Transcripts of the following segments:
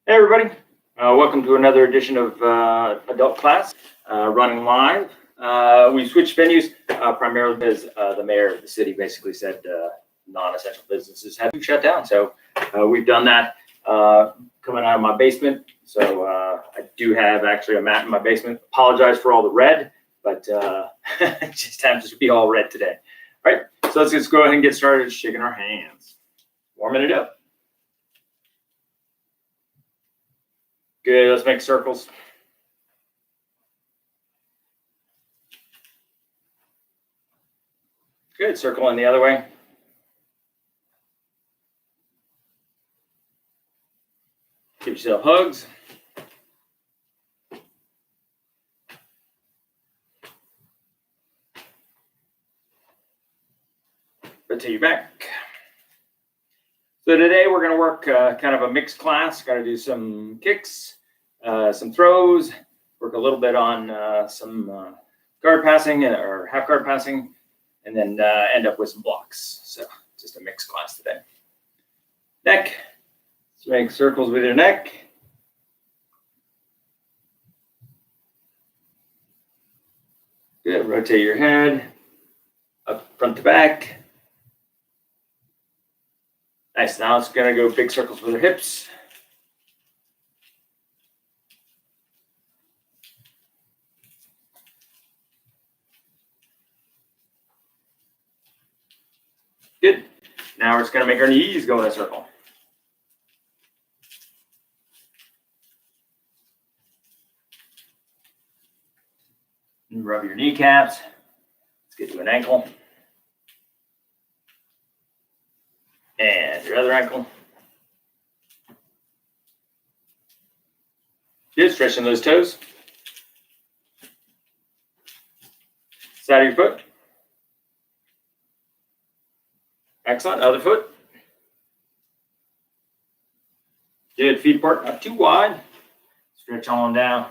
Hey everybody, welcome to another edition of Adult Class, running live. We switched venues primarily because the mayor of the city basically said non-essential businesses have to shut down. So we've done that coming out of my basement. So I do have actually a mat in my basement. Apologize for all the red, but it just happens to be all red today. All right, so let's just go ahead and get started shaking our hands, warming it up. Good, let's make circles. Good, circling the other way. Give yourself hugs. Rotate your back. So today we're going to work kind of a mixed class. Got to do some kicks, some throws, work a little bit on some guard passing or half guard passing, and then end up with some blocks. So just a mixed class today. Neck. Let's make circles with your neck. Good. Rotate your head up front to back. Nice. Now it's going to go big circles with our hips. Good. Now we're just going to make our knees go in a circle. And rub your kneecaps. Let's get to an ankle. And your other ankle. Good. Stretching those toes. Side of your foot. Excellent. Other foot. Good. Feet apart, not too wide. Stretch on down.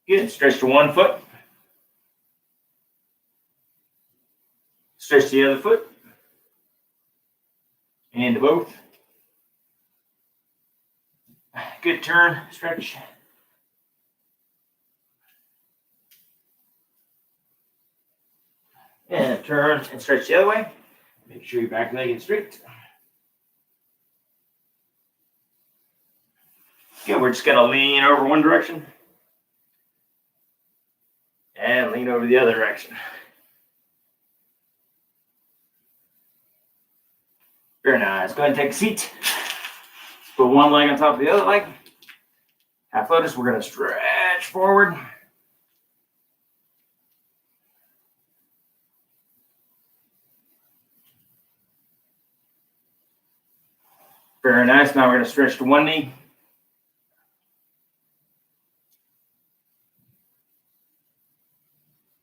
Good. Stretch to one foot. Stretch the other foot. And to both. Good turn. Stretch. And turn and stretch the other way. Make sure your back leg is straight. Good. We're just going to lean over one direction. And lean over the other direction. Very nice. Go ahead and take a seat. Put one leg on top of the other leg. Half lotus. We're going to stretch forward. Very nice. Now we're going to stretch to one knee.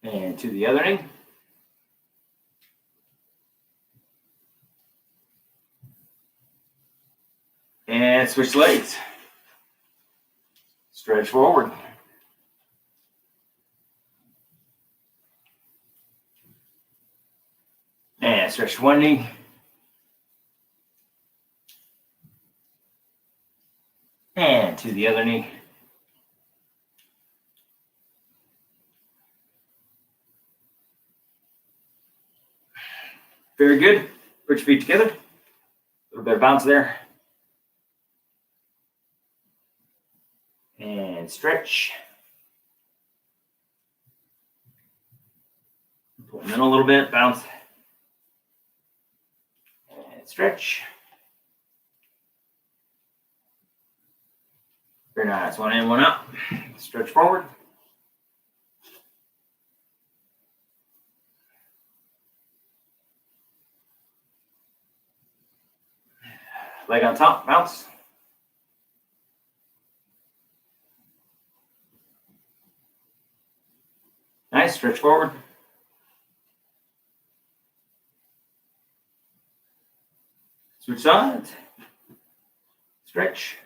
And to the other knee. And switch legs. Stretch forward. And stretch one knee. And to the other knee. Very good. Put your feet together. A little bit of bounce there. And stretch. Pull them in a little bit. Bounce. And stretch. Very nice. One in, one out. Stretch forward. Leg on top, bounce. Nice, stretch forward. Switch sides. Stretch.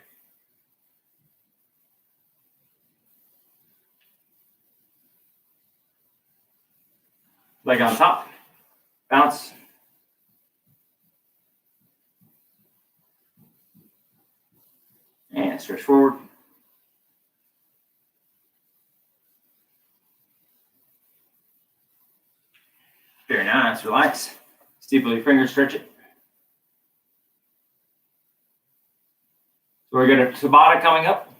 Leg on top, bounce. And stretch forward. Very nice. Relax. Steeple your fingers, stretch it. So we're going to Tabata coming up.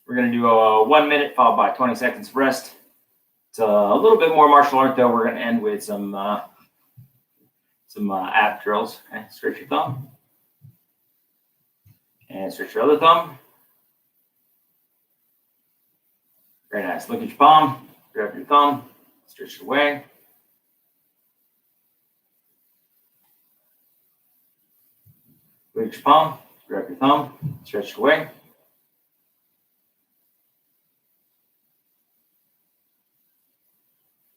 We're going to do a 1 minute followed by 20 seconds of rest. It's a little bit more martial art though. We're going to end with some ab drills. Okay. Stretch your thumb. And stretch your other thumb. Very nice. Look at your palm. Grab your thumb. Stretch it away. Look at your palm. Grab your thumb. Stretch it away.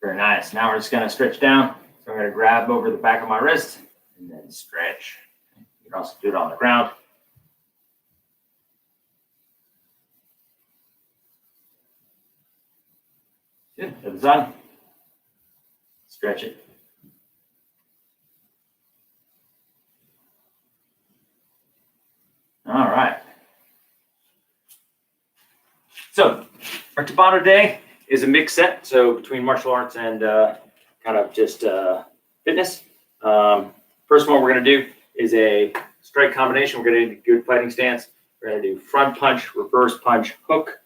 Very nice. Now we're just going to stretch down. So I'm going to grab over the back of my wrist and then stretch. You can also do it on the ground. Good. Other side. Stretch it. All right. So our Tabata day is a mixed set. So between martial arts and kind of just fitness. First one we're going to do is a strike combination. We're going to do good fighting stance. We're going to do front punch, reverse punch, hook,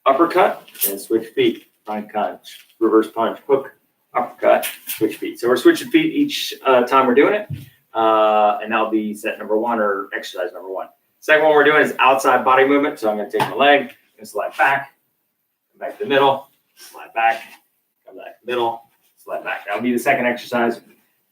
uppercut, and switch feet. Front punch, reverse punch, hook, uppercut, switch feet. So we're switching feet each time we're doing it. And that'll be set number one or exercise number one. Second one we're doing is outside body movement. So I'm going to take my leg, I'm going to slide back, come back to the middle, slide back, come back to the middle, slide back. That'll be the second exercise.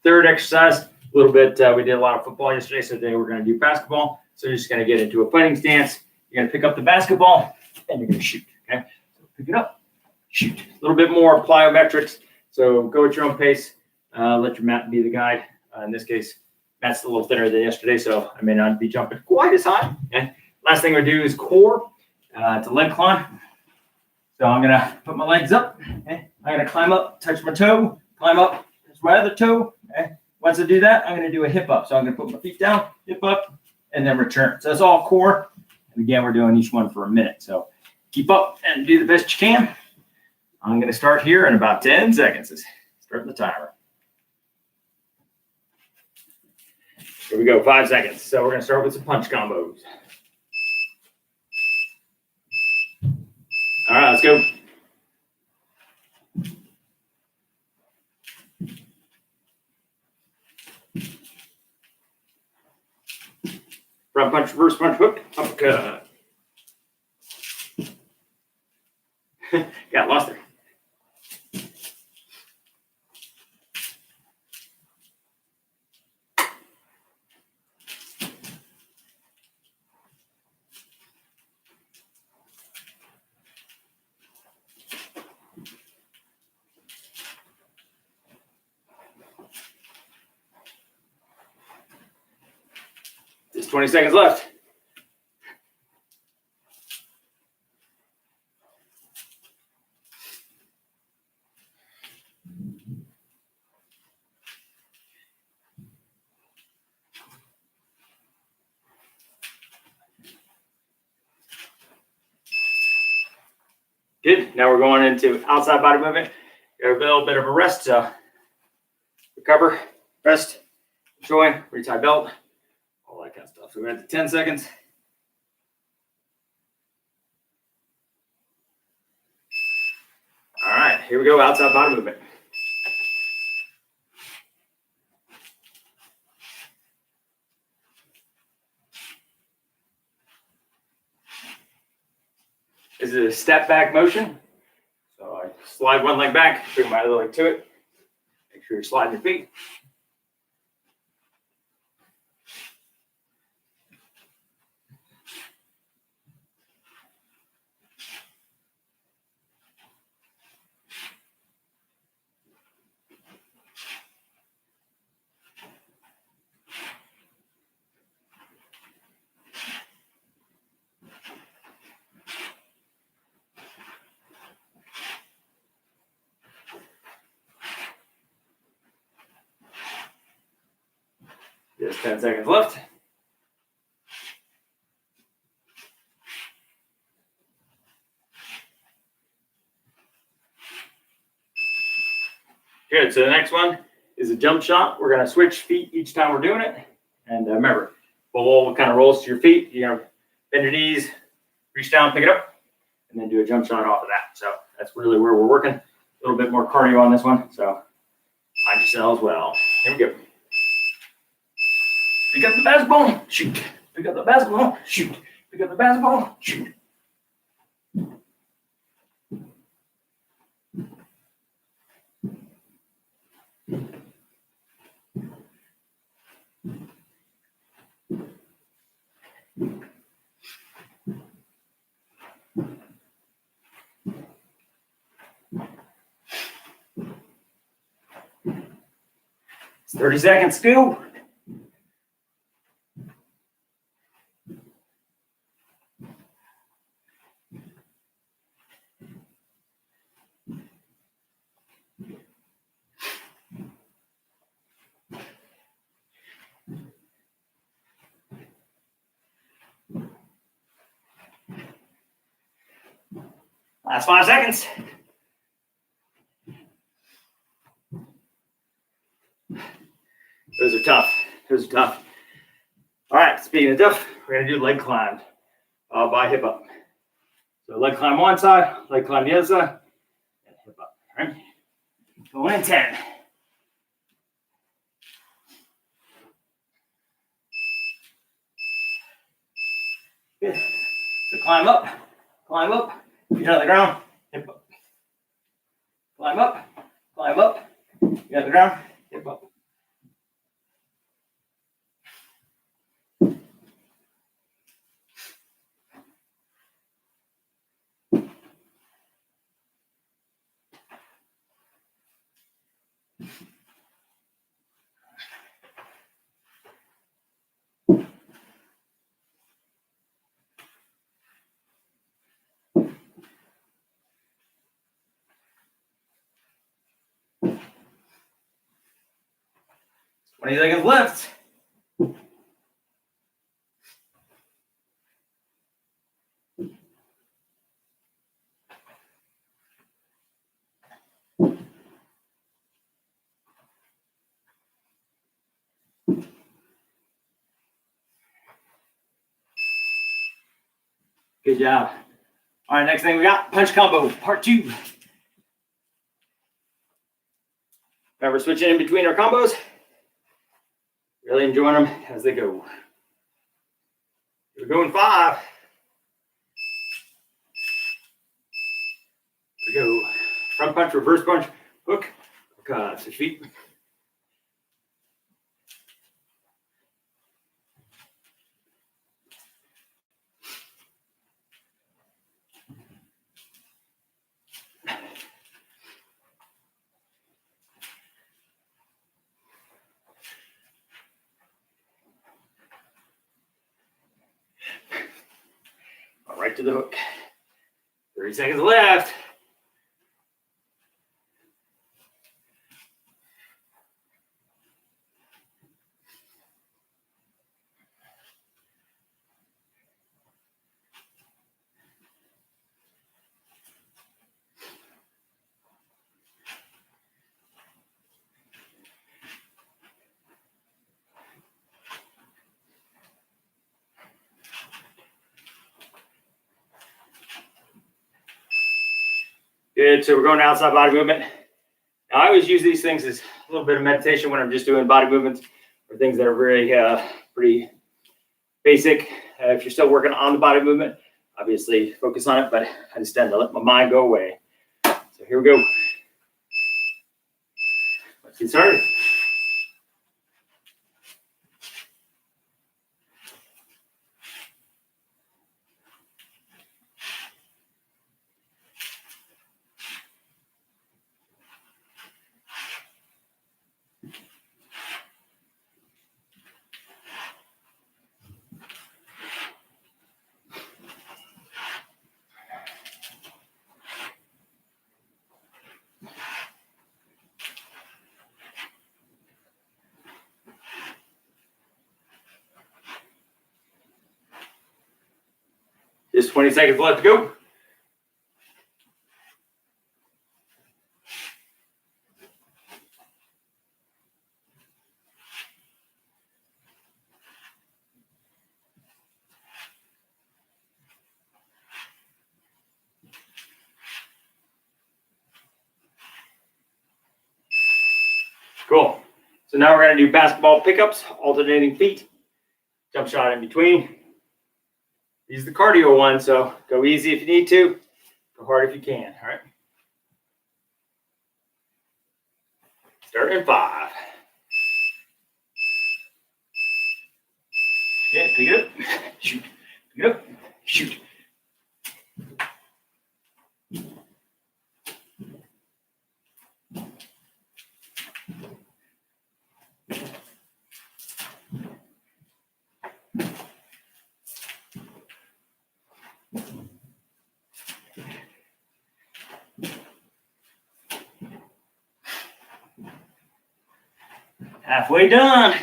Third exercise, a little bit, we did a lot of football yesterday, so today we're going to do basketball. So you're just going to get into a fighting stance. You're going to pick up the basketball, and you're going to shoot, okay? So pick it up, shoot. A little bit more plyometrics, so go at your own pace. Let your mat be the guide. In this case, Matt's a little thinner than yesterday, so I may not be jumping quite as high. Okay? Last thing we do is core. It's a leg climb. So I'm going to put my legs up. Okay? I'm going to climb up, touch my toe, climb up, touch my other toe. Okay? Once I do that, I'm going to do a hip up. So I'm going to put my feet down, hip up, and then return. So it's all core. And again, we're doing each one for a minute. So keep up and do the best you can. I'm going to start here in about 10 seconds. Start the timer. Here we go, 5 seconds. So we're going to start with some punch combos. All right, let's go. Front punch, reverse punch, hook, uppercut. Got lost there. Just 20 seconds left. Good. Now we're going into outside body movement. Got a little bit of a rest. Recover, rest, enjoy, retie belt, all that kind of stuff. So we're at 10 seconds. All right, here we go, outside body movement. This is a step back motion. So I slide one leg back, bring my other leg to it. Make sure you're sliding your feet. Just 10 seconds left. Good. So the next one is a jump shot. We're going to switch feet each time we're doing it. And remember, ball kind of rolls to your feet. You're going to bend your knees, reach down, pick it up, and then do a jump shot off of that. So that's really where we're working. A little bit more cardio on this one. So mind yourselves well. Here we go. Pick up the basketball, shoot. Pick up the basketball, shoot. Pick up the basketball, shoot. It's 30 seconds, go. Last 5 seconds. Those are tough. Those are tough. All right, speaking of tough, we're going to do leg climb by hip up. So leg climb one side, leg climb the other side, and hip up. All right, going in 10. Good. So climb up, feet on the ground, hip up. Climb up, feet on the ground, hip up. Twenty seconds left. Good job. All right, next thing we got punch combo, part 2. Remember switching in between our combos. Really enjoying them as they go. We're going 5. Here we go. Front punch, reverse punch, hook, switch feet. Right to the hook. 30 seconds left. Good. So we're going to outside body movement. Now, I always use these things as a little bit of meditation when I'm just doing body movements or things that are very pretty basic. If you're still working on the body movement, obviously focus on it, but I just tend to let my mind go away. So here we go. Let's get started. Just 20 seconds left to go. Cool. So now we're going to do basketball pickups, alternating feet, jump shot in between. These are the cardio ones, so go easy if you need to, go hard if you can. All right. Start in 5. Okay, pick it up, shoot, pick it up, shoot. Halfway done.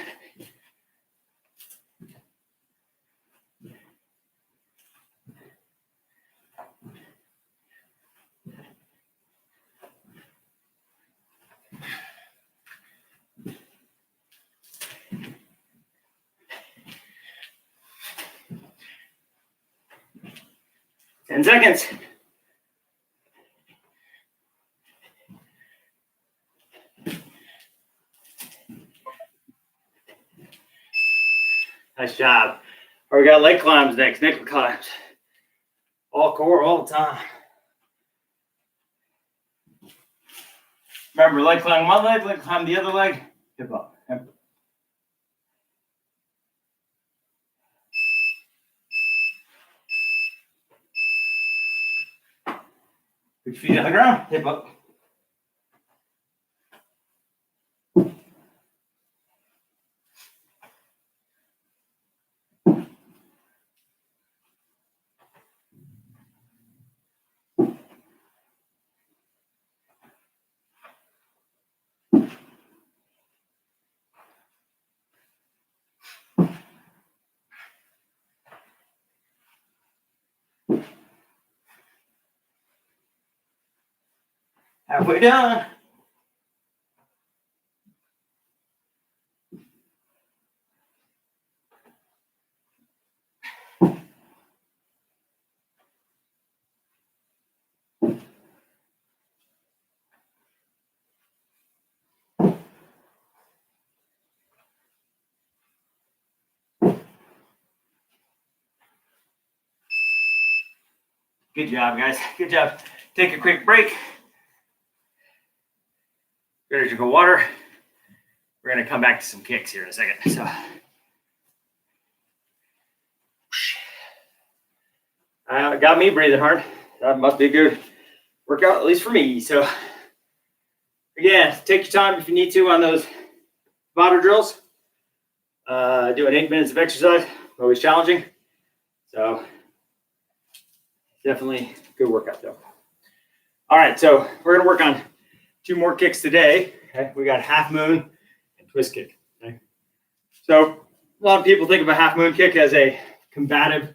Ten seconds. Nice job. All right, we got leg climbs next, nickel climbs. All core, all the time. Remember, leg climb one leg climb the other leg, hip up. Put your feet on the ground, hip up. Halfway done. Good job, guys. Good job. Take a quick break. Better drink of water. We're going to come back to some kicks here in a second. So, got me breathing hard. That must be a good workout, at least for me. So, again, take your time if you need to on those Tabata drills. Doing 8 minutes of exercise, always challenging. So, definitely good workout though. All right, so we're going to work on 2 more kicks today. Okay, we got half moon and twist kick. Okay, so a lot of people think of a half moon kick as a combative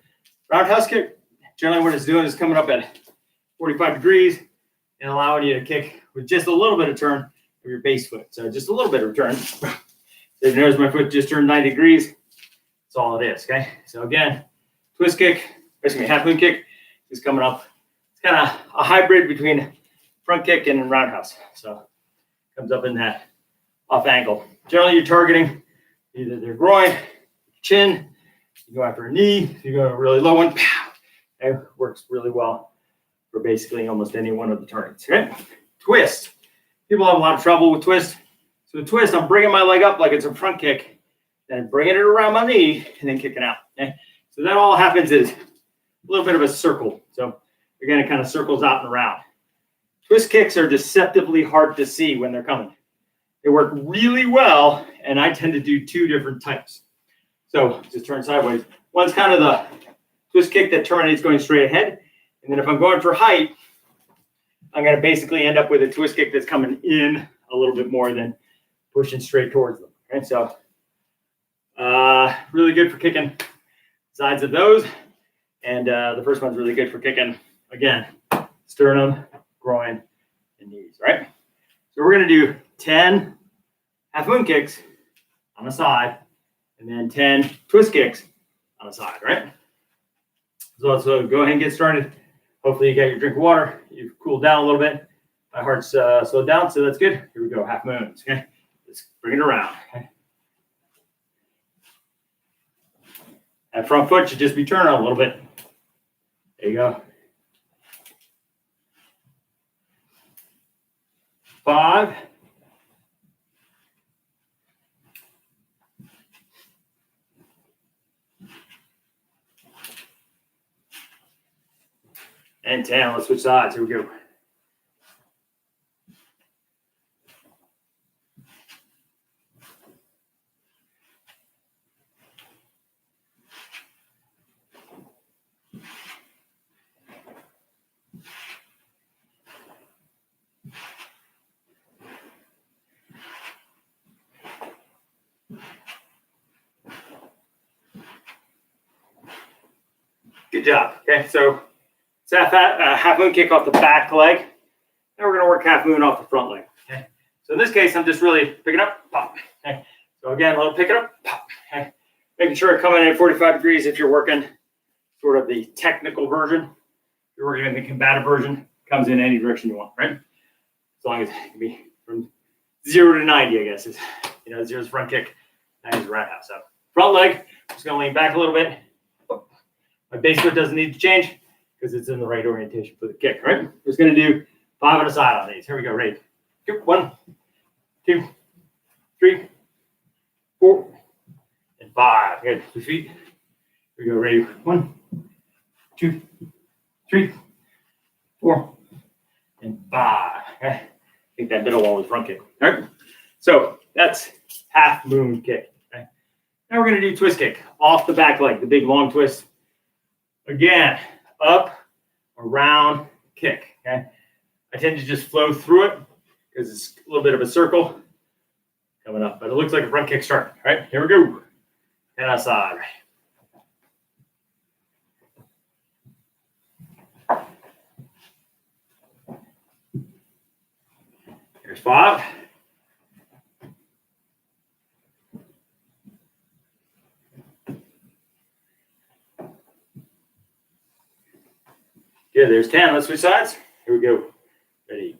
roundhouse kick. Generally, what it's doing is coming up at 45 degrees and allowing you to kick with just a little bit of turn of your base foot. So just a little bit of turn. So you notice my foot just turned 90 degrees. That's all it is. Okay, so again, twist kick, half moon kick is coming up. It's kind of a hybrid between front kick and roundhouse. So comes up in that off angle. Generally, you're targeting either their groin, chin. You go after a knee. You go a really low one. It works really well for basically almost any one of the targets. Okay? Twist. People have a lot of trouble with twist. So twist, I'm bringing my leg up like it's a front kick, then bringing it around my knee, and then kicking out. Okay? So that all happens is a little bit of a circle. So again, it kind of circles out and around. Twist kicks are deceptively hard to see when they're coming. They work really well, and I tend to do 2 different types. So just turn sideways. One's kind of the twist kick that terminates going straight ahead. And then if I'm going for height, I'm going to basically end up with a twist kick that's coming in a little bit more than pushing straight towards them. Okay, so really good for kicking sides of those. And the first one's really good for kicking, again, sternum, groin, and knees, right? So we're going to do 10 half moon kicks on the side and then 10 twist kicks on the side, right? So go ahead and get started. Hopefully you got your drink of water. You've cooled down a little bit. My heart's slowed down, so that's good. Here we go, half moons, okay? Just bring it around. Okay. That front foot should just be turning a little bit. There you go. 5. And 10. Let's switch sides. Here we go. Good job. Okay, so it's half moon kick off the back leg. Now we're going to work half moon off the front leg. Okay. So in this case, I'm just really picking up, pop. Okay. So again, a little pick it up, pop. Okay. Making sure I come in at 45 degrees if you're working sort of the technical version. If you're working in the combative version, comes in any direction you want, right? As long as it can be from 0 to 90, I guess. Is, 0 is front kick, 90 is right house. So front leg, just going to lean back a little bit. My base foot doesn't need to change because it's in the right orientation for the kick, right? Just going to do 5 on a side on these. Here we go. Ready? 1, 2, 3, 4, and 5. Good. 2 feet. Here we go. Ready? 1, 2, 3, 4, and 5. Okay. I think that middle one was front kick. All right. So that's half moon kick. Okay. Now we're going to do twist kick off the back leg, the big long twist. Again, up, around, kick. Okay. I tend to just flow through it because it's a little bit of a circle coming up, but it looks like a front kick start. All right, here we go. And outside. Here's 5. Good, there's 10. Let's switch sides. Here we go. Ready.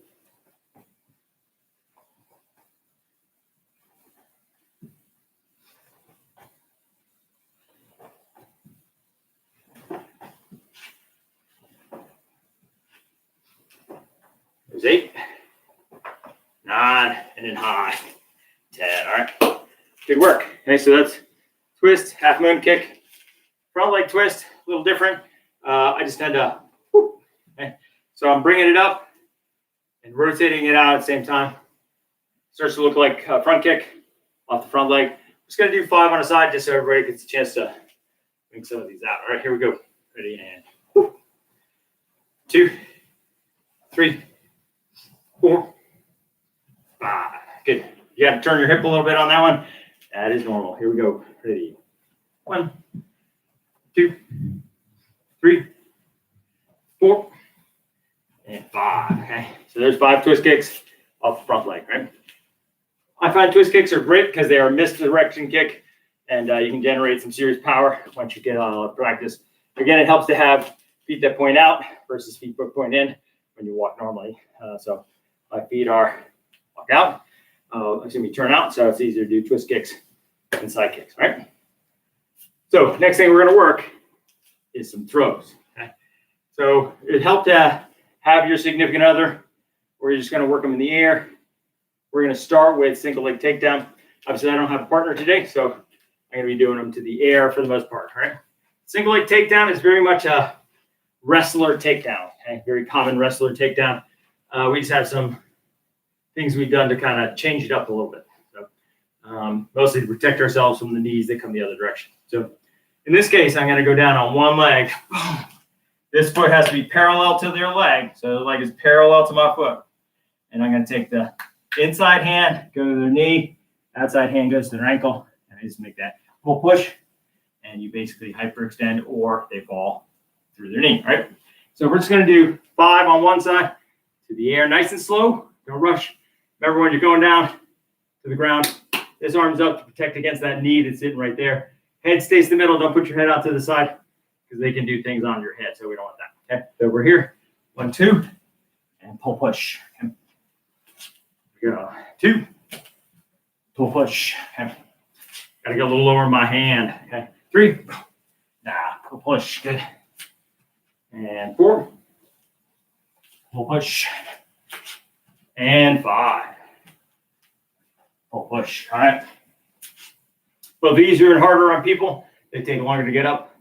There's 8, 9, and then high. 10. All right. Good work. Okay, so that's twist, half moon kick, front leg twist, a little different. I just tend to, okay. So I'm bringing it up and rotating it out at the same time. Starts to look like a front kick off the front leg. Just going to do 5 on a side just so everybody gets a chance to bring some of these out. All right, here we go. Ready, and 2, 3, 4, 5. Good. You got to turn your hip a little bit on that one. That is normal. Here we go. Ready. 1, 2, 3, 4, and 5. Okay. So there's 5 twist kicks off the front leg, right? I find twist kicks are great because they are a misdirection kick, and you can generate some serious power once you get practice. Again, it helps to have feet that point out versus feet that point in when you walk normally. So my feet are walk out, turn out, so it's easier to do twist kicks and side kicks, right? So next thing we're going to work is some throws. Okay? So it helped to have your significant other, or you're just going to work them in the air. We're going to start with single leg takedown. Obviously, I don't have a partner today, so I'm going to be doing them to the air for the most part. All right. Single leg takedown is very much a wrestler takedown. Okay? Very common wrestler takedown. We just have some things we've done to kind of change it up a little bit. So mostly to protect ourselves from the knees that come the other direction. So in this case, I'm going to go down on one leg. This foot has to be parallel to their leg. So the leg is parallel to my foot. And I'm going to take the inside hand, go to their knee, outside hand goes to their ankle, and I just make that pull push, and you basically hyperextend or they fall through their knee, right? So we're just going to do 5 on one side to the air, nice and slow. Don't rush. Remember, when you're going down to the ground, this arm's up to protect against that knee that's sitting right there. Head stays in the middle. Don't put your head out to the side because they can do things on your head, so we don't want that. Okay, so we're here. 1, 2, and pull push. Okay. Go 2, pull, push. Okay. Got to get a little lower in my hand. Okay. 3. Pull, push. Good. And 4. Pull, push. And 5. Pull, push. All right. Both easier and harder on people. They take longer to get up.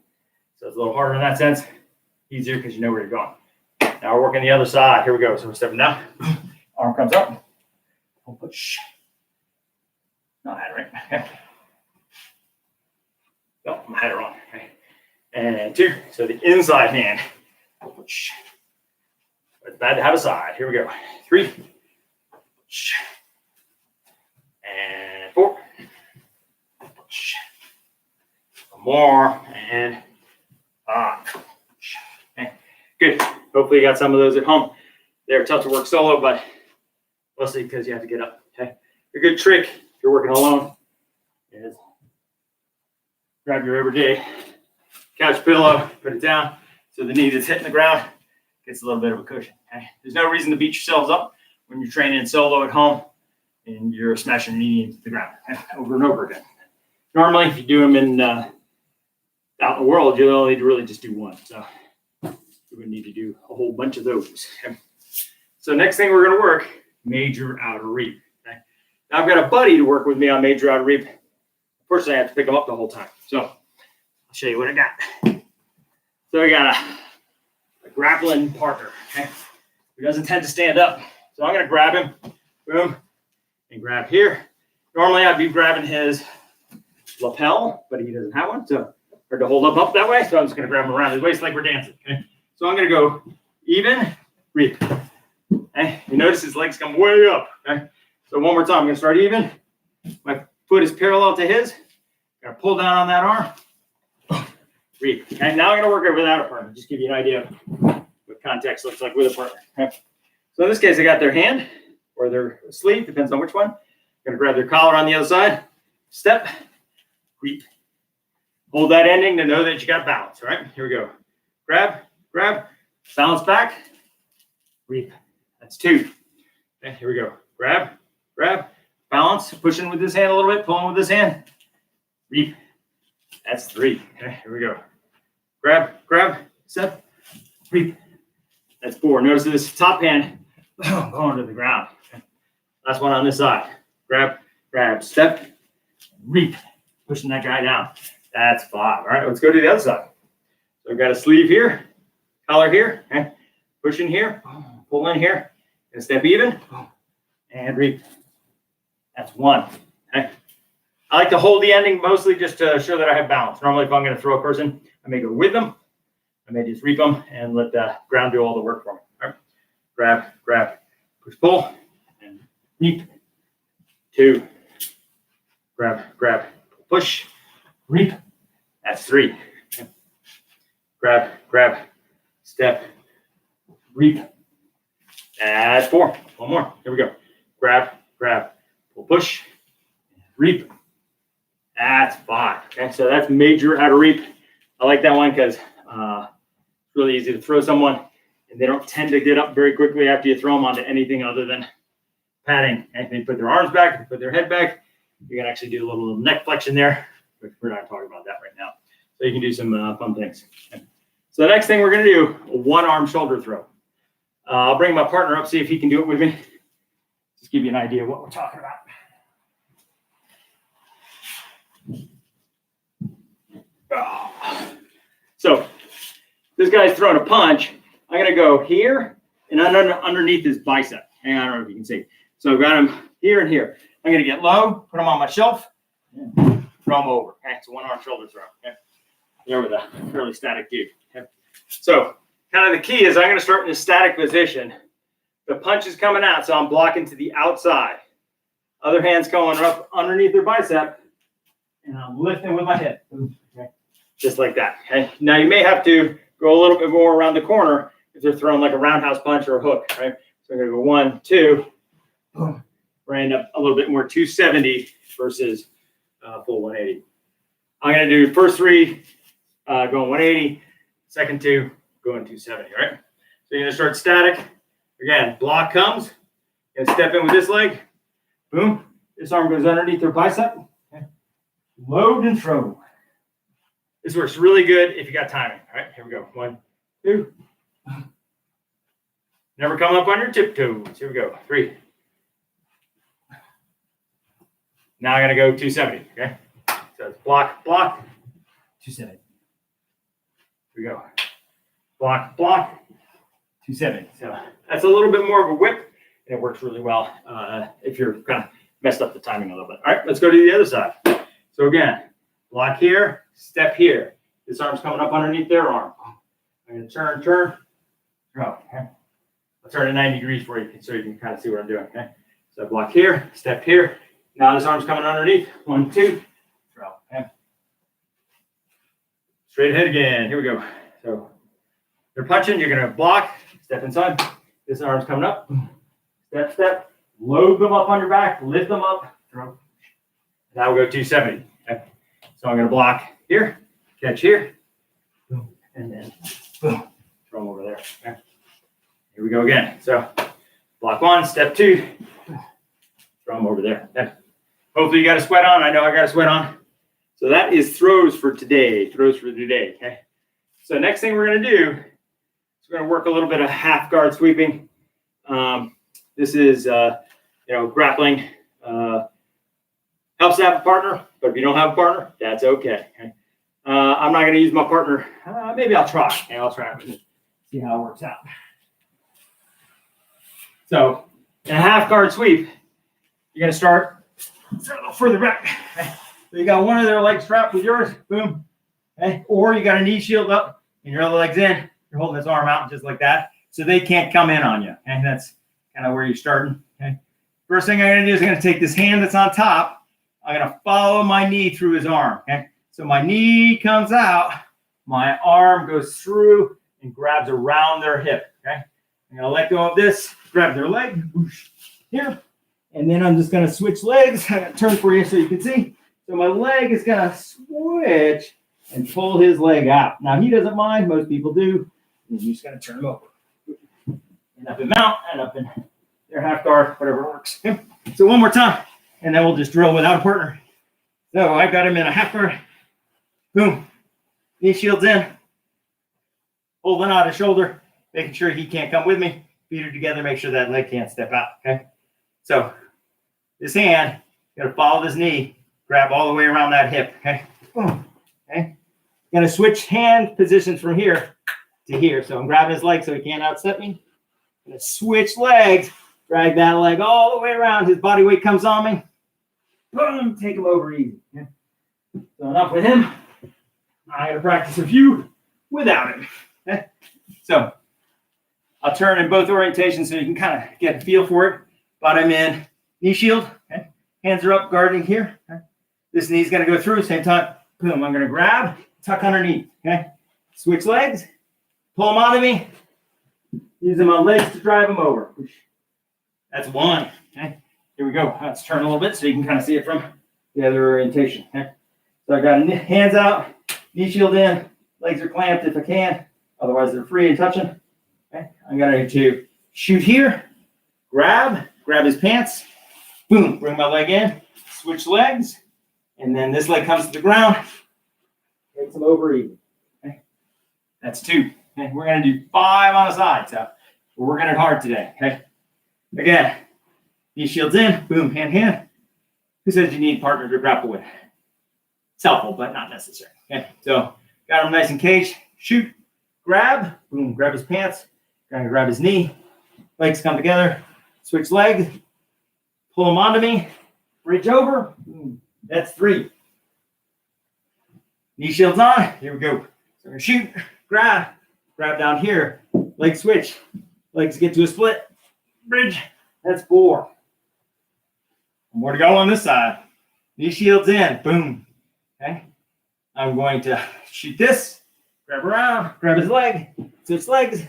So it's a little harder in that sense. Easier because you know where you're going. Now we're working the other side. Here we go. So we're stepping down. Arm comes up. Pull, push. Not had it right. Okay. No, I had it wrong. Okay. And 2. So the inside hand. Pull, push. It's bad to have a side. Here we go. 3. Push. And 4. Push. One more. And 5. Okay. Good. Hopefully you got some of those at home. They're tough to work solo, but mostly because you have to get up. Okay. A good trick if you're working alone is grab your everyday couch pillow, put it down so the knee that's hitting the ground gets a little bit of a cushion. Okay. There's no reason to beat yourselves up when you're training solo at home and you're smashing your knee into the ground over and over again. Normally, if you do them out in the world, you'll only really just do one. So you would need to do a whole bunch of those. Okay. So next thing we're going to work, major outer reap. Okay. Now I've got a buddy to work with me on major outer reap. Unfortunately, I have to pick him up the whole time. So I'll show you what I got. So I got a grappling partner, okay, who doesn't tend to stand up. So I'm going to grab him, boom, and grab here. Normally I'd be grabbing his lapel, but he doesn't have one. So hard to hold up that way. So I'm just going to grab him around his waist like we're dancing. Okay. So I'm going to go even, reap. Okay. You notice his legs come way up. Okay. So one more time, I'm going to start even. My foot is parallel to his. Got to pull down on that arm. Reap. Okay. Now I'm going to work it without a partner. Just give you an idea of what context looks like with a partner. Okay. So in this case, I got their hand or their sleeve, depends on which one. I'm going to grab their collar on the other side. Step, reap. Hold that ending to know that you got balance. All right. Here we go. Grab, grab, balance back, reap. That's 2. Okay. Here we go. Grab, grab, balance, pushing with this hand a little bit, pulling with this hand, reap. That's 3. Okay, here we go. Grab, grab, step, reap. That's 4. Notice this top hand going to the ground. Okay. Last one on this side. Grab, grab, step, reap. Pushing that guy down. That's 5. All right, let's go to the other side. So I've got a sleeve here, collar here, okay. Push in here, pull in here, and step even, and reap. That's 1. Okay. I like to hold the ending mostly just to show that I have balance. Normally, if I'm going to throw a person, I may go with them. I may just reap them and let the ground do all the work for me. All right. Grab, grab, push, pull, and reap. 2. Grab, grab, push, reap. That's 3. Okay. Grab, grab, step, reap. That's 4. One more. Here we go. Grab, grab, pull, push, reap. That's 5. Okay, so that's major outer reap. I like that one because it's really easy to throw someone, and they don't tend to get up very quickly after you throw them onto anything other than padding. And if they put their arms back, if they put their head back, you can actually do a little neck flexion there, but we're not talking about that right now. So you can do some fun things. Okay. So the next thing we're going to do, a one-arm shoulder throw. I'll bring my partner up, see if he can do it with me. Just give you an idea of what we're talking about. So this guy's throwing a punch. I'm going to go here and underneath his bicep. Hang on, I don't know if you can see. So I've got him here and here. I'm going to get low, put him on my shelf, and throw him over. Okay, it's a one-arm shoulder throw. Okay, there with a fairly static view. Okay, so kind of the key is I'm going to start in a static position. The punch is coming out, so I'm blocking to the outside. Other hand's going up underneath their bicep, and I'm lifting with my head. Okay, just like that. Okay, now you may have to go a little bit more around the corner if they're throwing like a roundhouse punch or a hook. Right, so I'm going to go 1, 2, boom. We're end up a little bit more 270 versus full 180. I'm going to do first 3 going 180, second 2 going 270, right? So you're going to start static. Again, block comes, you're going to step in with this leg, boom, This arm goes underneath their bicep. Okay. Load and throw. This works really good if you got timing. All right, here we go. 1, 2. Never come up on your tiptoes. Here we go. 3. Now I'm going to go 270. Okay. So it's block, 270. Here we go. Block, 270. So that's a little bit more of a whip, and it works really well if you're kind of messed up the timing a little bit. All right, let's go to the other side. So again, block here, step here. This arm's coming up underneath their arm. I'm going to turn, throw. Okay. I'll turn it 90 degrees for you so you can kind of see what I'm doing. Okay. So block here, step here. Now this arm's coming underneath. 1, 2, throw. Okay. Straight ahead again. Here we go. So they're punching. You're going to block, step inside. This arm's coming up. Step, step. Load them up on your back. Lift them up. Throw. Now we'll go 270. Okay. So I'm going to block here, catch here, boom, and then boom, throw them over there. Okay. Here we go again. So block 1, step 2, throw them over there. Okay. Hopefully you got a sweat on. I know I got a sweat on. So that is throws for today. Okay. So next thing we're going to do is we're going to work a little bit of half guard sweeping. This is grappling. Helps to have a partner, but if you don't have a partner, that's okay. I'm not going to use my partner. Maybe I'll try. Okay, I'll try it. See how it works out. So in a half guard sweep, you're going to start a little further back. Okay. So you got one of their legs strapped with yours, boom. Okay. Or you got a knee shield up and your other leg's in. You're holding this arm out just like that, so they can't come in on you. Okay, that's kind of where you're starting. Okay. First thing I'm going to do is I'm going to take this hand that's on top. I'm going to follow my knee through his arm. Okay. So my knee comes out, my arm goes through and grabs around their hip. Okay. I'm going to let go of this, grab their leg, whoosh, here. And then I'm just going to switch legs. I'm going to turn for you so you can see. So my leg is going to switch and pull his leg out. Now, he doesn't mind. Most people do. And you're just going to turn him over. And up and mount, and up in their half guard, whatever works. Okay. So one more time, and then we'll just drill without a partner. So I've got him in a half guard. Boom. Knee shields in. Holding out his shoulder, making sure he can't come with me. Feet are together, make sure that leg can't step out. Okay. So this hand, gonna follow this knee, grab all the way around that hip. Okay. Boom. Okay. Gonna switch hand positions from here to here. So I'm grabbing his leg so he can't outstep me. Gonna switch legs, drag that leg all the way around. His body weight comes on me. Boom, take him over easy. Okay. So enough with him. I gotta practice a few without him. Okay. So I'll turn in both orientations so you can kind of get a feel for it. But I'm in knee shield. Okay. Hands are up, guarding here. Okay. This knee's gonna go through. Same time. Boom. I'm gonna grab, tuck underneath. Okay. Switch legs, pull them out of me. Using my legs to drive them over. That's one. Okay. Here we go. Let's turn a little bit so you can kind of see it from the other orientation. Okay. So I got hands out, knee shield in, legs are clamped if I can. Otherwise, they're free and touching. Okay. I'm going to shoot here, grab his pants, boom, bring my leg in, switch legs, and then this leg comes to the ground, takes them over even. Okay. That's 2. Okay. We're going to do 5 on a side. So we're working it hard today. Okay. Again, knee shields in, boom, hand. Who says you need a partner to grapple with? It's helpful, but not necessary. Okay. So got him nice and caged, shoot, grab, boom, grab his pants, gonna grab his knee, legs come together, switch legs, pull him onto me, reach over, boom. That's 3. Knee shields on, here we go. So we're gonna shoot, grab down here, leg switch, legs get to a split, bridge, that's 4. More to go on this side. Knee shields in, boom. Okay. I'm going to shoot this, grab around, grab his leg, switch legs.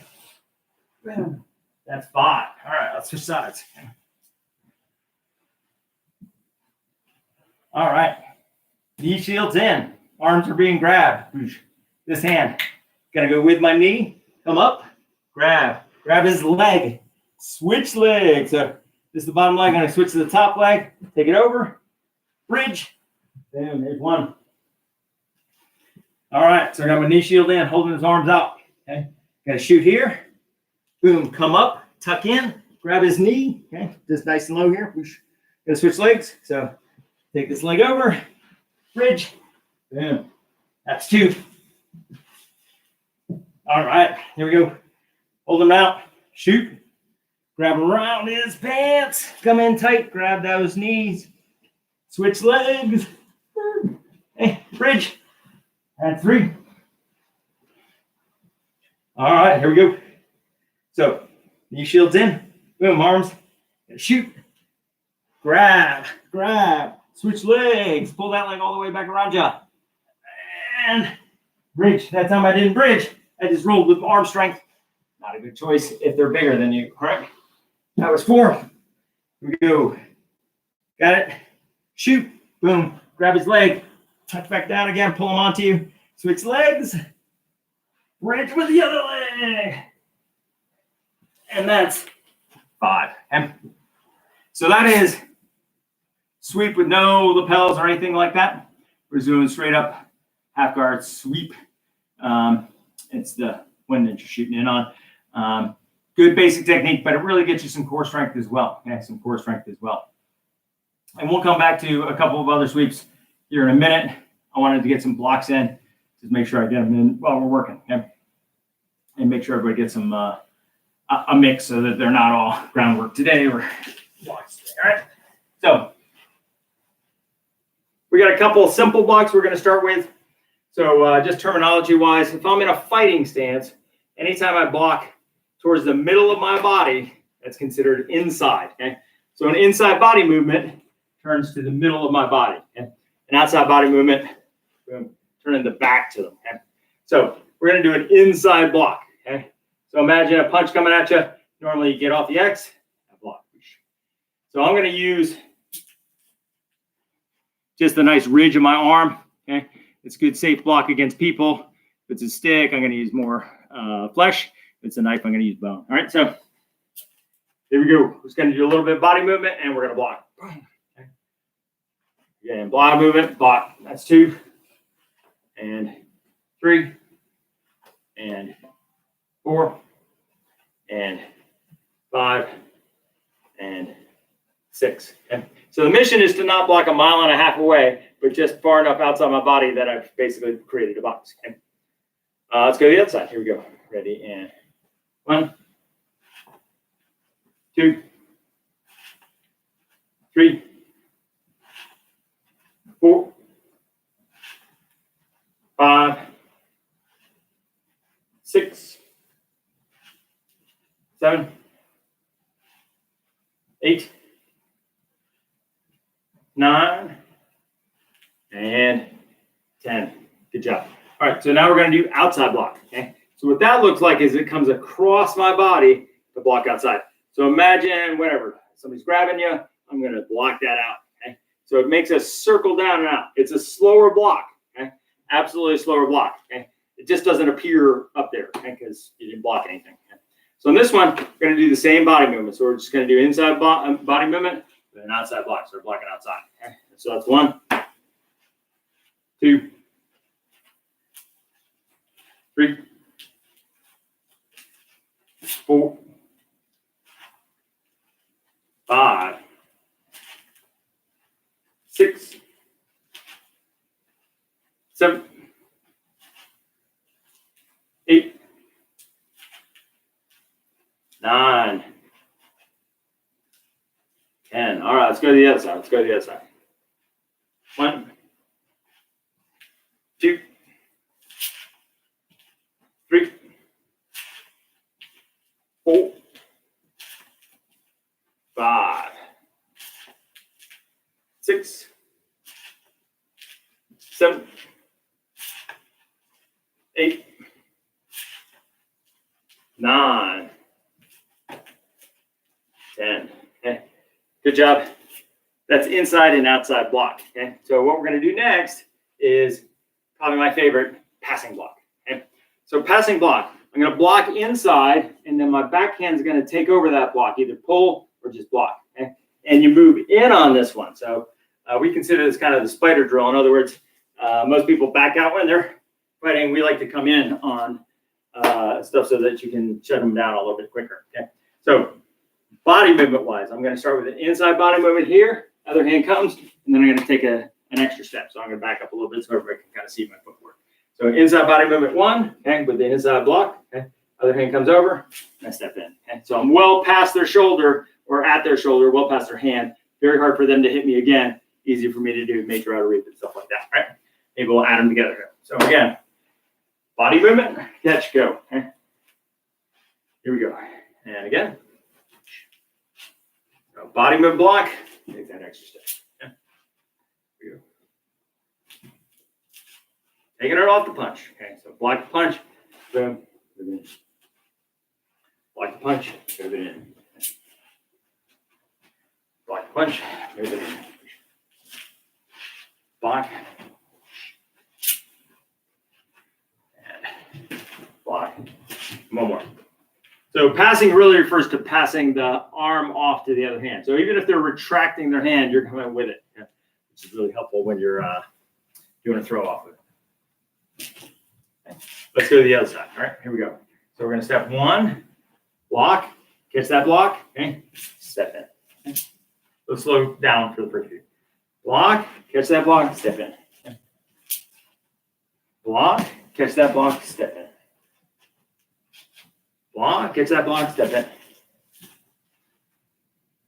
Boom. That's 5. All right, let's switch sides. All right. Knee shields in, arms are being grabbed. This hand, gonna go with my knee, come up, grab his leg, switch legs. So This is the bottom leg. I'm going to switch to the top leg. Take it over. Bridge. Boom. There's one. All right. So I got my knee shield in, holding his arms out. Okay. Got to shoot here. Boom. Come up. Tuck in. Grab his knee. Okay. Just nice and low here. Going to switch legs. So take this leg over. Bridge. Boom. That's 2. All right. Here we go. Hold him out. Shoot. Grab around his pants. Come in tight. Grab those knees. Switch legs. Hey, bridge. And 3. All right, here we go. So, knee shields in. Boom, arms. Shoot. Grab. Switch legs. Pull that leg all the way back around you. And bridge. That time I didn't bridge. I just rolled with arm strength. Not a good choice if they're bigger than you, correct? That was 4. Here we go. Got it. Shoot. Boom. Grab his leg. Touch back down again. Pull him onto you. Switch legs. Bridge with the other leg. And that's 5. Okay? So that is sweep with no lapels or anything like that. We're doing straight up half guard sweep. It's the one that you're shooting in on. Good basic technique, but it really gets you some core strength as well. Okay, some core strength as well. And we'll come back to a couple of other sweeps here in a minute. I wanted to get some blocks in, just make sure I get them in while we're working. Okay? And make sure everybody gets some a mix so that they're not all groundwork today or blocks today. All right. So we got a couple of simple blocks we're going to start with. So just terminology-wise, if I'm in a fighting stance, anytime I block towards the middle of my body, that's considered inside. Okay? So an inside body movement turns to the middle of my body. Okay? An outside body movement, boom, turning the back to them. Okay? So we're going to do an inside block. Okay? So imagine a punch coming at you. Normally you get off the X, I block. So I'm going to use just a nice ridge of my arm. Okay? It's a good safe block against people. If it's a stick, I'm going to use more flesh. If it's a knife, I'm going to use bone. All right, so here we go. We're just going to do a little bit of body movement, and we're going to block. Okay. Again, body movement, block. That's 2, and 3, and 4, and 5, and 6. Okay. So the mission is to not block 1.5 miles away, but just far enough outside my body that I've basically created a box. Okay. Let's go to the other side. Here we go. Ready, and 1, 2, 3, 4, 5, 6, 7, 8, 9, and 10. Good job. All right, so now we're going to do outside block. Okay. So what that looks like is it comes across my body to block outside. So imagine whatever, somebody's grabbing you, I'm going to block that out. Okay. So it makes us circle down and out. It's a slower block. Okay. Absolutely a slower block. Okay. It just doesn't appear up there because you didn't block anything. Okay. So in this one, we're going to do the same body movement. So we're just going to do inside body movement with an outside block. So we're blocking outside. Okay. So that's 1, 2, 3, 4, 5, 6, 7, 8, 9, 10. All right, let's go to the other side. Let's go to the other side. 1, 2, 3, 4, 5, 6, 7, 8, 9, 10. Okay, good job. That's inside and outside block. Okay, so what we're going to do next is probably my favorite, passing block. Okay, so passing block. I'm going to block inside, and then my backhand is going to take over that block, either pull or just block. Okay, and you move in on this one. So we consider this kind of the spider drill. In other words, most people back out when they're fighting. We like to come in on stuff so that you can shut them down a little bit quicker. Okay. So body movement wise, I'm going to start with an inside body movement here. Other hand comes, and then I'm going to take an extra step. So I'm going to back up a little bit so everybody can kind of see my footwork. So inside body movement 1, okay, with the inside block. Okay. Other hand comes over, and I step in. Okay. So I'm well past their shoulder or at their shoulder, well past their hand. Very hard for them to hit me again. Easy for me to do major outer reap and stuff like that, right? Maybe we'll add them together here. So again, body movement, catch, go. Okay. Here we go. And again, so body movement block, take that extra step. Okay. Here we go. Taking it off the punch. Okay, so block the punch, boom, move in. Block the punch, move it in. Block the punch, move it in. Block. And block. One more. So passing really refers to passing the arm off to the other hand. So even if they're retracting their hand, you're coming with it, okay? Which is really helpful when you're doing a throw off with it. Okay. Let's go to the other side. All right, here we go. So we're going to step 1, block, catch that block, okay? Step in. Okay. Let's slow down for the first few. Block, catch that block, step in. Okay. Block, catch that block, step in. Block, catch that block, step in.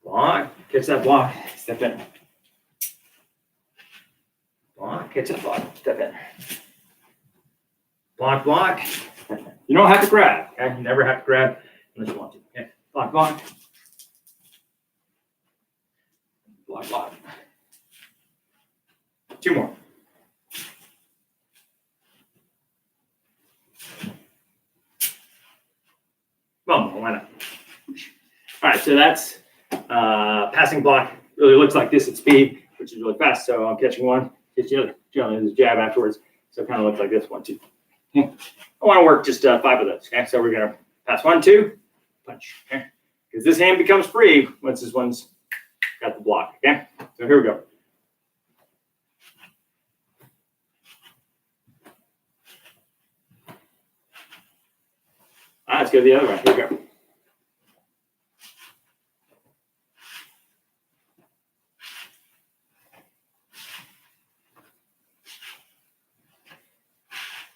Block, catch that block, step in. Block, catch that block, step in. Block, block. You don't have to grab. Okay? You never have to grab unless you want to. Okay. Block, block. Block, block. 2 more. Well, why not? All right, so that's passing block. Really looks like this at speed, which is really fast. So I'm catching one, catch the other. Generally, there's a jab afterwards. So it kind of looks like this 1, 2. Okay. I want to work just 5 of those. Okay, so we're going to pass 1, 2, punch. Okay, because this hand becomes free once this one's got the block. Okay, so here we go. All right, let's go to the other one. Here we go.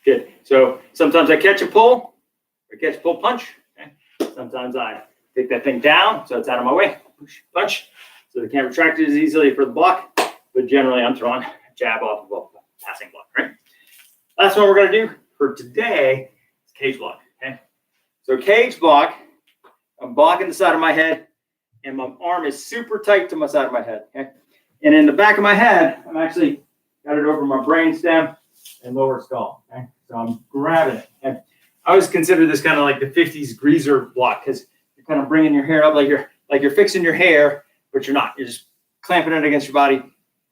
Good. So sometimes I catch a pull, or catch a pull punch. Okay. Sometimes I take that thing down so it's out of my way. Push, punch. So they can't retract it as easily for the block. But generally, I'm throwing a jab off of a passing block. Right. Last one we're going to do for today is cage block. Okay. So cage block, I'm blocking the side of my head, and my arm is super tight to my side of my head. Okay. And in the back of my head, I'm actually got it over my brain stem and lower skull. Okay. So I'm grabbing it. Okay. I always consider this kind of like the 50s greaser block because you're kind of bringing your hair up like you're fixing your hair, but you're not. You're just clamping it against your body,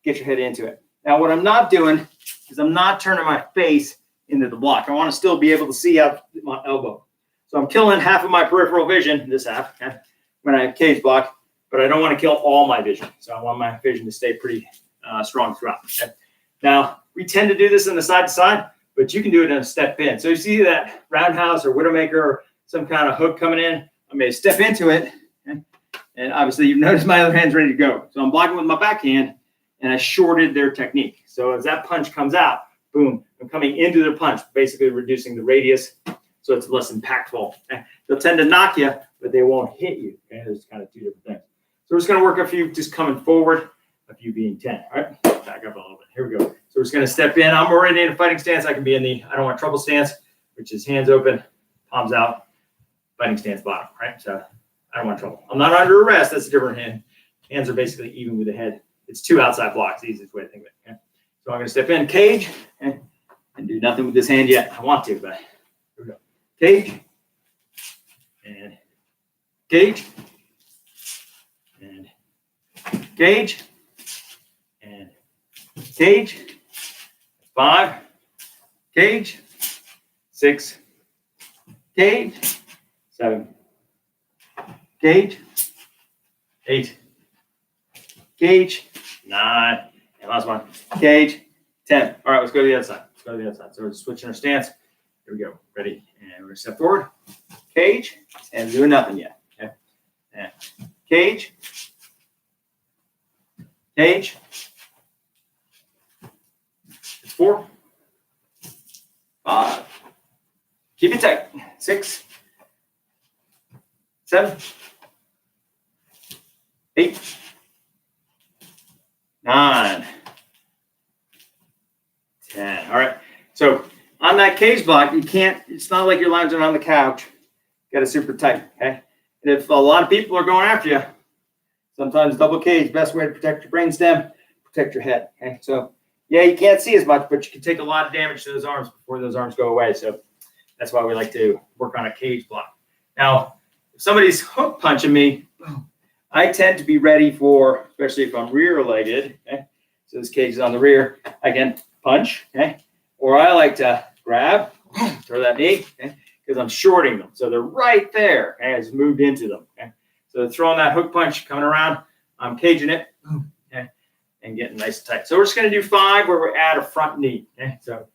get your head into it. Now, what I'm not doing is I'm not turning my face into the block. I want to still be able to see out my elbow. So I'm killing half of my peripheral vision, this half, okay, when I cage block, but I don't want to kill all my vision. So I want my vision to stay pretty strong throughout. Okay. Now, we tend to do this in the side to side, but you can do it in a step in. So you see that roundhouse or widowmaker or some kind of hook coming in, I'm going to step into it. Okay? And obviously you've noticed my other hand's ready to go. So I'm blocking with my backhand and I shorted their technique. So as that punch comes out, boom, I'm coming into their punch, basically reducing the radius so it's less impactful. Okay? They'll tend to knock you, but they won't hit you. Okay? There's kind of 2 different things. So we're just going to work a few just coming forward, a few being 10. All right, back up a little bit. Here we go. So we're just going to step in. I'm already in a fighting stance. I can be in the I don't want trouble stance, which is hands open, palms out, fighting stance bottom, right? So I don't want trouble. I'm not under arrest. That's a different hand. Hands are basically even with the head. It's 2 outside blocks, the easiest way to think of it. Okay? So I'm going to step in, cage, and do nothing with this hand yet. I want to, but here we go. Cage, and cage, and cage, and cage. 5, cage, 6, cage, 7, cage, 8, cage, 9, and last one, cage, 10. All right, let's go to the other side. Let's go to the other side. So we're switching our stance. Here we go. Ready? And we're going to step forward. Cage, and doing nothing yet. Okay. And cage, cage. It's 4, 5. Keep it tight. 6, 7, 8, 9, 10. All right. So on that cage block, you can't, it's not like you're lounging on the couch. Got it super tight. Okay. And if a lot of people are going after you, sometimes double cage, best way to protect your brainstem, protect your head. Okay. So yeah, you can't see as much, but you can take a lot of damage to those arms before those arms go away. So that's why we like to work on a cage block. Now, if somebody's hook punching me, I tend to be ready for, especially if I'm rear-legged, okay? So this cage is on the rear, I can punch, okay? Or I like to grab, throw that knee, okay? Because I'm shorting them. So they're right there, okay? I just moved into them, okay? So throwing that hook punch, coming around, I'm caging it, okay? And getting nice and tight. So we're just gonna do 5 where we add a front knee, okay? So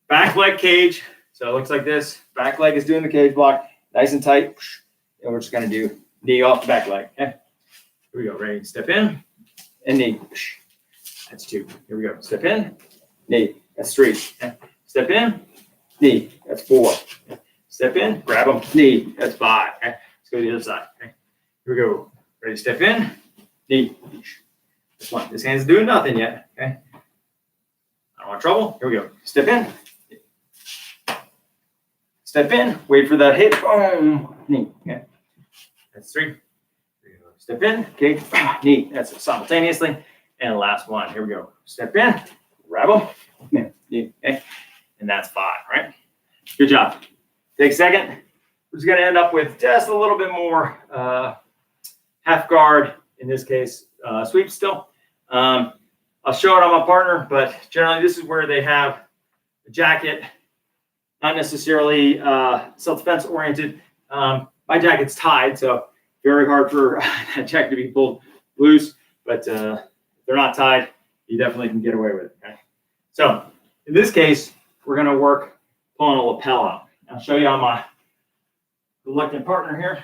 back leg cage, so it looks like this. Back leg is doing the cage block, nice and tight. And we're just gonna do knee off the back leg, okay? Here we go. Ready? Step in and knee. That's 2. Here we go. Step in, knee. That's 3. Okay. Step in, knee. That's 4. Okay. Step in, grab them, knee. That's 5. Okay. Let's go to the other side. Okay. Here we go. Ready? Step in, knee. This one. This hand's doing nothing yet. Okay. I don't want trouble. Here we go. Step in. Step in. Wait for that hit. Boom. Knee. Okay. That's 3. Step in, okay, knee. That's it simultaneously. And last one. Here we go. Step in, grab them, knee, okay, and that's 5. Right? Good job. Take a second. We're just gonna end up with just a little bit more half guard. In this case, sweep still. I'll show it on my partner, but generally this is where they have the jacket, not necessarily self-defense oriented. My jacket's tied, so very hard for that jacket to be pulled loose, but if they're not tied, you definitely can get away with it. Okay? So in this case, we're going to work pulling a lapel out. I'll show you on my reluctant partner here.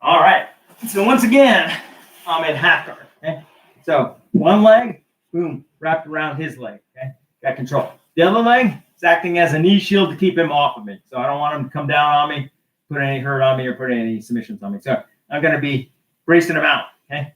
All right. So once again, I'm in half guard. Okay? So one leg, boom, wrapped around his leg. Okay? Got control. The other leg, it's acting as a knee shield to keep him off of me. So I don't want him to come down on me, put any hurt on me, or put any submissions on me. So I'm going to be bracing him out. Okay.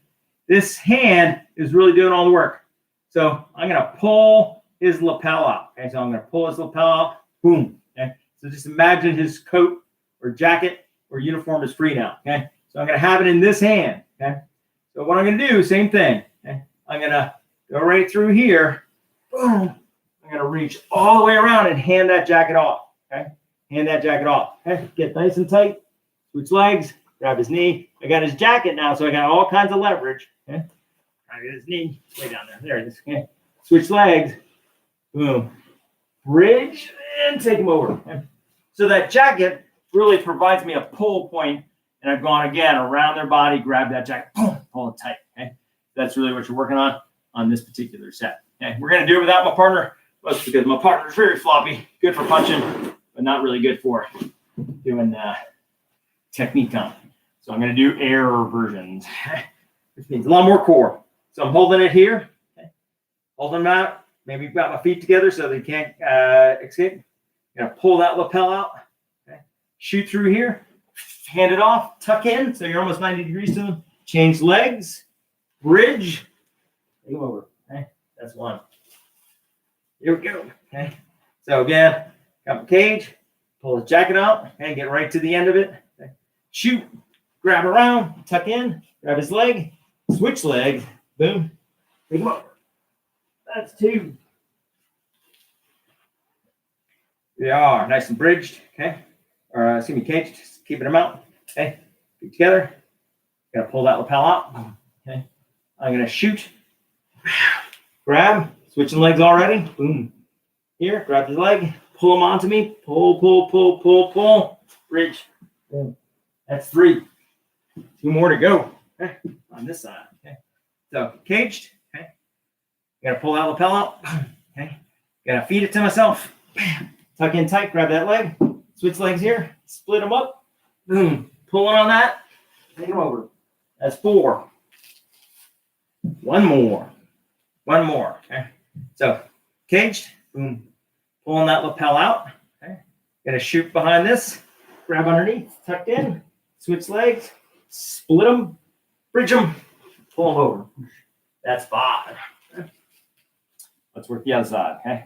This hand is really doing all the work. So I'm going to pull his lapel out. Okay. So I'm going to pull his lapel out. Boom. Okay. So just imagine his coat or jacket or uniform is free now. Okay. So I'm going to have it in this hand. Okay. So what I'm going to do, same thing. Okay. I'm going to go right through here. Boom. I'm going to reach all the way around and hand that jacket off. Okay. Hand that jacket off. Okay. Get nice and tight. Switch legs. Grab his knee. I got his jacket now, so I got all kinds of leverage. Okay. I got his knee way down there. There it is. Okay. Switch legs. Boom. Bridge and take him over. Okay. So that jacket really provides me a pull point, and I've gone again around their body, grab that jacket, boom, pull it tight. Okay. That's really what you're working on this particular set. Okay. We're going to do it without my partner. That's because my partner is very floppy, good for punching, but not really good for doing technique on. So I'm going to do air versions, which means a lot more core. So I'm holding it here, okay. Holding them out. Maybe got my feet together so they can't escape. I'm going to pull that lapel out, okay. Shoot through here, hand it off, tuck in, so you're almost 90 degrees to them. Change legs, bridge, take them over. Okay, that's one. Here we go. Okay. So again, got my cage, pull the jacket out, okay, get right to the end of it. Okay. Shoot, grab around, tuck in, grab his leg, switch leg, boom, take him over. That's 2. They are nice and bridged, okay. Or excuse me, caged, just keeping them out. Okay, get together. Gotta pull that lapel out. Okay. I'm gonna shoot, grab. Switching legs already. Boom. Here, grab his leg, pull him onto me. Pull, pull, pull, pull, pull. Bridge. Boom. That's 3. 2 more to go. Okay. On this side. Okay. So caged. Okay. Gotta pull that lapel out. Okay. Gotta feed it to myself. Tuck in tight. Grab that leg. Switch legs here. Split them up. Boom. Pulling on that. Take them over. That's 4. 1 more. 1 more. Okay. So caged. Boom. Pulling that lapel out. Okay. Gonna shoot behind this. Grab underneath. Tucked in. Switch legs. Split them. Bridge them. Pull them over. That's 5. Okay. Let's work the other side. Okay.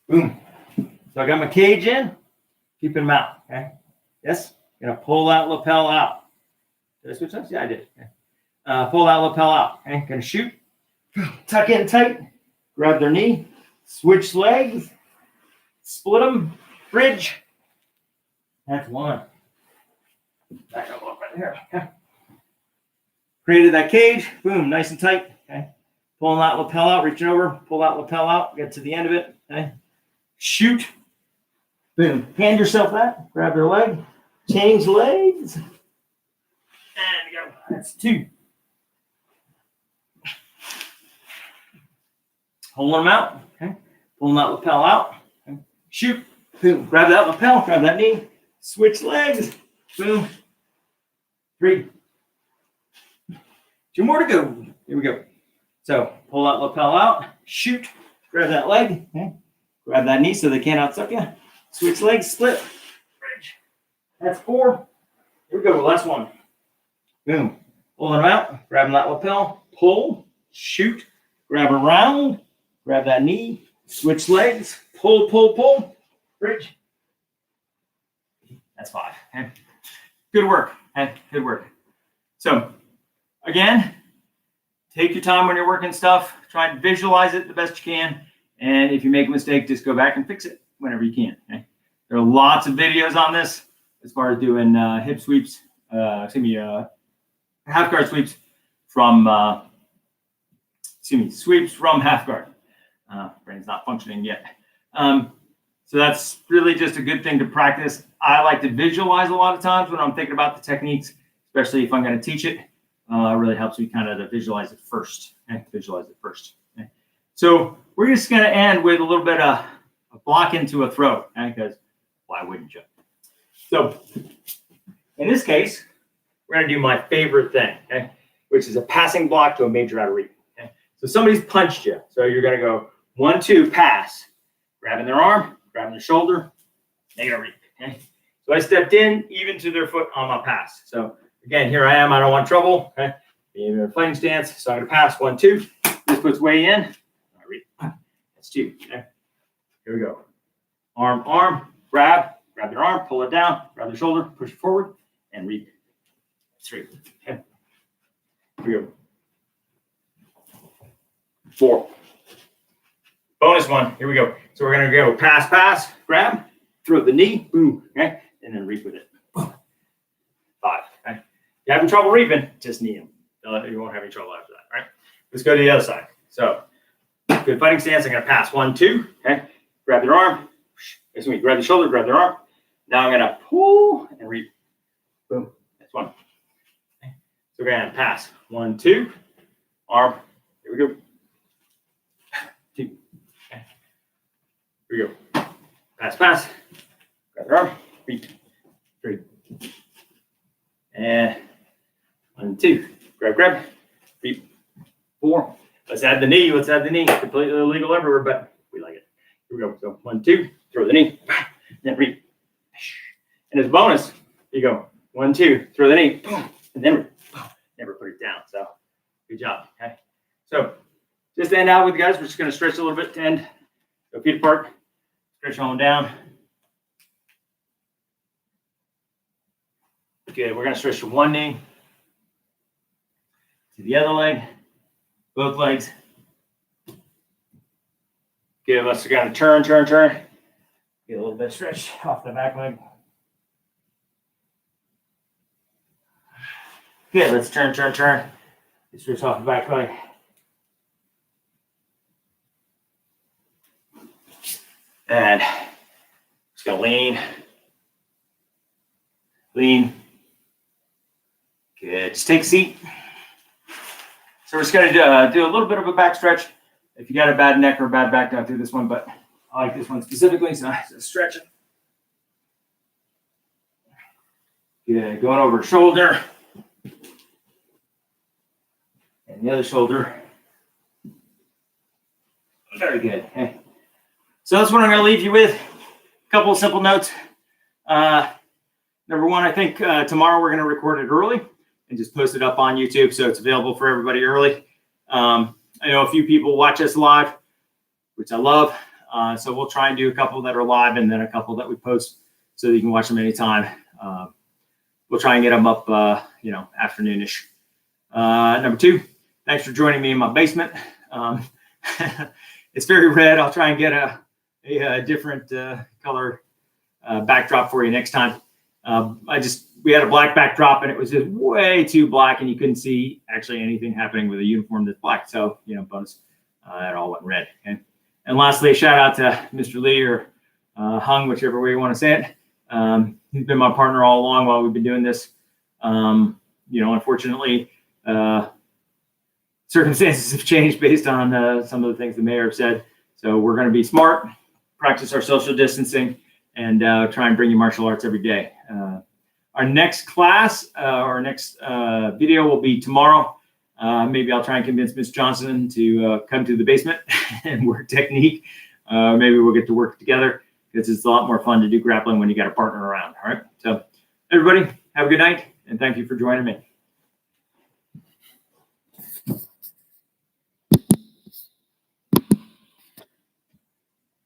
Boom. So I got my cage in. Keeping them out. Okay. Yes. Gonna pull that lapel out. Did I switch sides? Yeah, I did. Okay. Pull that lapel out. Okay. Gonna shoot. Tuck in tight. Grab their knee. Switch legs. Split them. Bridge. That's 1. Back up right here. Okay. Created that cage. Boom. Nice and tight. Okay. Pulling that lapel out. Reaching over. Pull that lapel out. Get to the end of it. Okay. Shoot. Boom. Hand yourself that. Grab their leg. Change legs. And go. That's 2. Pulling them out. Okay. Pulling that lapel out. Okay. Shoot. Boom. Grab that lapel. Grab that knee. Switch legs. Boom. 3. 2 more to go. Here we go. So pull that lapel out. Shoot. Grab that leg. Okay. Grab that knee so they can't outsuck you. Switch legs. Split. Bridge. That's 4. Here we go. Last one. Boom. Pulling them out. Grabbing that lapel. Pull. Shoot. Grab around. Grab that knee. Switch legs. Pull, pull, pull. Bridge. That's 5. Okay. Good work. Okay. Good work. So, again, take your time when you're working stuff. Try and visualize it the best you can. And if you make a mistake, just go back and fix it whenever you can. Okay. There are lots of videos on this as far as doing hip sweeps, half guard sweeps from, sweeps from half guard. Brain's not functioning yet. So that's really just a good thing to practice. I like to visualize a lot of times when I'm thinking about the techniques, especially if I'm going to teach it. It really helps me kind of to visualize it first. Okay? Visualize it first. Okay? So we're just going to end with a little bit of a block into a throw, because why wouldn't you? So in this case, we're going to do my favorite thing, okay? Which is a passing block to a major outer reap. Okay? So somebody's punched you. So you're going to go 1, 2, pass, grabbing their arm, grabbing their shoulder, major reap. Okay? So I stepped in even to their foot on my pass. So again, here I am. I don't want trouble. Okay? Being in a fighting stance. So I'm going to pass 1, 2. This foot's way in. I reap. That's 2. Okay? Here we go. Arm, arm, grab their arm, pull it down, grab their shoulder, push it forward, and reap. 3. Okay. Here we go. 4. Bonus one. Here we go. So we're going to go pass, pass, grab, throw the knee, boom, okay, and then reap with it. 5. Okay. If you're having trouble reaping, just knee them. You won't have any trouble after that, right? Let's go to the other side. So, good fighting stance. I'm going to pass 1, 2, okay, grab their arm, grab the shoulder, grab their arm. Now I'm going to pull and reap. Boom. That's 1. Okay. So we're going to pass 1, 2, arm. Here we go. 2. Okay. Here we go. Pass, pass. Grab their arm. Reap. 3. And 1, 2. Grab, grab. Reap. 4. Let's add the knee. Let's add the knee. Completely illegal everywhere, but we like it. Here we go. So 1, 2. Throw the knee. Then reap. And as a bonus, you go 1, 2. Throw the knee. And then reap. Never put it down. So good job. Okay. So just to end out with you guys, we're just going to stretch a little bit to end. Go feet apart. Stretch on down. Good. We're going to stretch from one knee to the other leg. Both legs. Give us going to turn. Get a little bit of stretch off the back leg. Good. Let's turn. Stretch off the back leg. And just going to lean Lean. Good. Just take a seat. So we're just going to do a little bit of a back stretch. If you got a bad neck or a bad back, don't do this one, but I like this one specifically, so I just stretch it. Good. Going over shoulder. And the other shoulder. Very good. Okay. So that's what I'm going to leave you with. A couple of simple notes. Number one, I think tomorrow we're going to record it early and just post it up on YouTube so it's available for everybody early. I know a few people watch us live, which I love. So we'll try and do a couple that are live and then a couple that we post so that you can watch them anytime. We'll try and get them up, afternoonish. Number two, thanks for joining me in my basement. It's very red. I'll try and get a different color backdrop for you next time. We had a black backdrop and it was just way too black and you couldn't see actually anything happening with a uniform that's black. So, bonus, it all went red. Okay. And lastly, a shout out to Mr. Lee or Hung, whichever way you want to say it. He's been my partner all along while we've been doing this. Unfortunately, circumstances have changed based on some of the things the mayor have said. So we're going to be smart, practice our social distancing, and try and bring you martial arts every day. Our next class, our next video will be tomorrow. Maybe I'll try and convince Miss Johnson to come to the basement and work technique. Maybe we'll get to work together because it's a lot more fun to do grappling when you got a partner around. All right. So everybody have a good night and thank you for joining me.